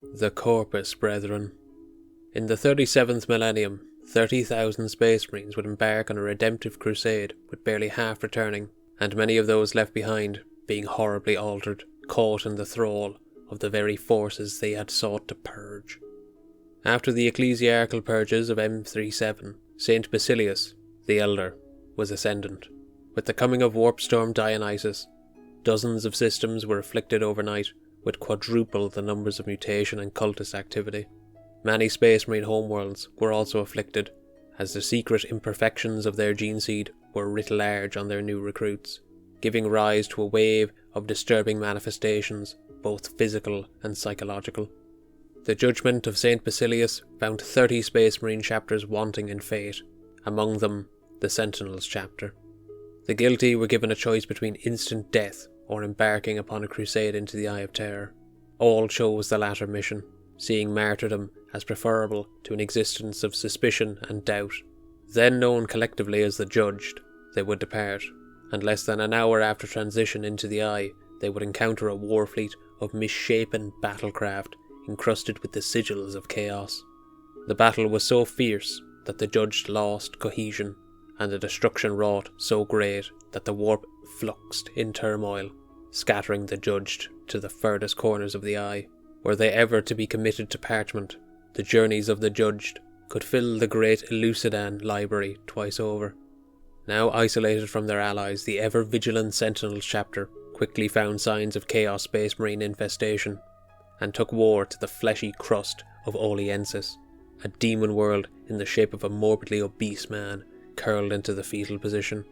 The Corpus Brethren. In the 37th millennium, 30,000 Space Marines would embark on a redemptive crusade, with barely half returning, and many of those left behind being horribly altered, caught in the thrall of the very forces they had sought to purge. After the ecclesiarchal purges of M37, Saint Basilius, the Elder, was ascendant. With the coming of Warpstorm Dionysus, dozens of systems were afflicted overnight, with quadruple the numbers of mutation and cultist activity. Many Space Marine homeworlds were also afflicted, as the secret imperfections of their gene seed were writ large on their new recruits, giving rise to a wave of disturbing manifestations, both physical and psychological. The judgment of Saint Basilius found 30 Space Marine chapters wanting in fate, among them the Sentinels chapter. The guilty were given a choice between instant death or embarking upon a crusade into the Eye of Terror. All chose the latter mission, seeing martyrdom as preferable to an existence of suspicion and doubt. Then known collectively as the Judged, they would depart, and less than an hour after transition into the Eye, they would encounter a war fleet of misshapen battlecraft encrusted with the sigils of chaos. The battle was so fierce that the Judged lost cohesion, and the destruction wrought so great that the warp fluxed in turmoil, scattering the Judged to the furthest corners of the Eye. Were they ever to be committed to parchment, the journeys of the Judged could fill the great Elucidan library twice over. Now isolated from their allies, the ever-vigilant Sentinels chapter quickly found signs of Chaos Space Marine infestation, and took war to the fleshy crust of Oliensis, a demon world in the shape of a morbidly obese man curled into the fetal position.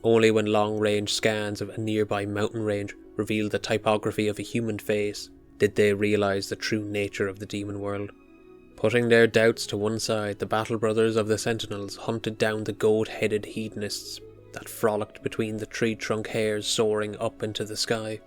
Only when long-range scans of a nearby mountain range revealed the typography of a human face did they realise the true nature of the demon world. Putting their doubts to one side, the battle brothers of the Sentinels hunted down the goat-headed hedonists that frolicked between the tree-trunk hairs soaring up into the sky.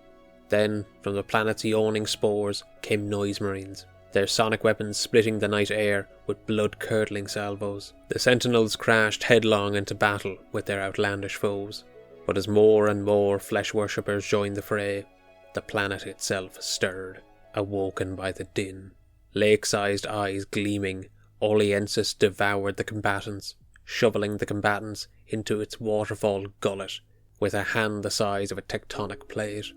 Then, from the planet's yawning spores, came noise marines, their sonic weapons splitting the night air with blood-curdling salvos. The Sentinels crashed headlong into battle with their outlandish foes, but as more and more flesh-worshippers joined the fray, the planet itself stirred, awoken by the din. Lake-sized eyes gleaming, Oliensis devoured the combatants, shoveling the combatants into its waterfall gullet with a hand the size of a tectonic plate.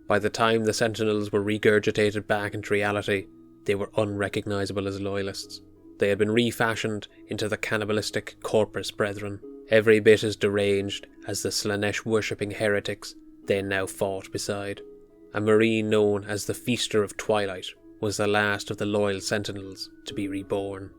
By the time the Sentinels were regurgitated back into reality, they were unrecognisable as loyalists. They had been refashioned into the cannibalistic Corpus Brethren, every bit as deranged as the Slaanesh worshipping heretics they now fought beside. A marine known as the Feaster of Twilight was the last of the loyal Sentinels to be reborn.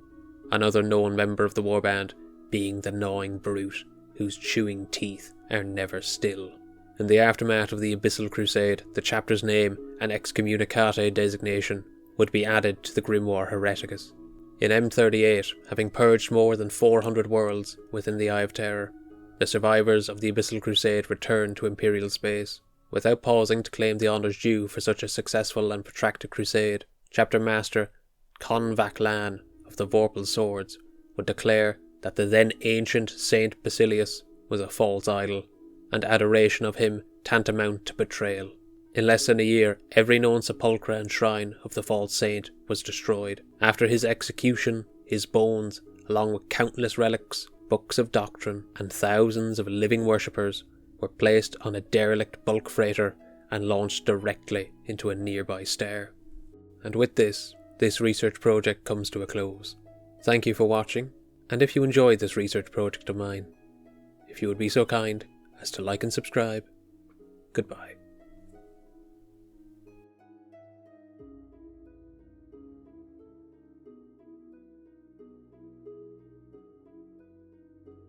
Another known member of the warband being the Gnawing Brute, whose chewing teeth are never still. In the aftermath of the Abyssal Crusade, the chapter's name and excommunicate designation would be added to the Grimoire Hereticus. In M38, having purged more than 400 worlds within the Eye of Terror, the survivors of the Abyssal Crusade returned to Imperial space. Without pausing to claim the honours due for such a successful and protracted crusade, Chapter Master Convac Lan of the Vorpal Swords would declare that the then ancient Saint Basilius was a false idol, and adoration of him tantamount to betrayal. In less than a year, every known sepulchre and shrine of the false saint was destroyed. After his execution, his bones, along with countless relics, books of doctrine, and thousands of living worshippers, were placed on a derelict bulk freighter and launched directly into a nearby star. And with this research project comes to a close. Thank you for watching, and if you enjoyed this research project of mine, if you would be so kind as to like and subscribe, goodbye.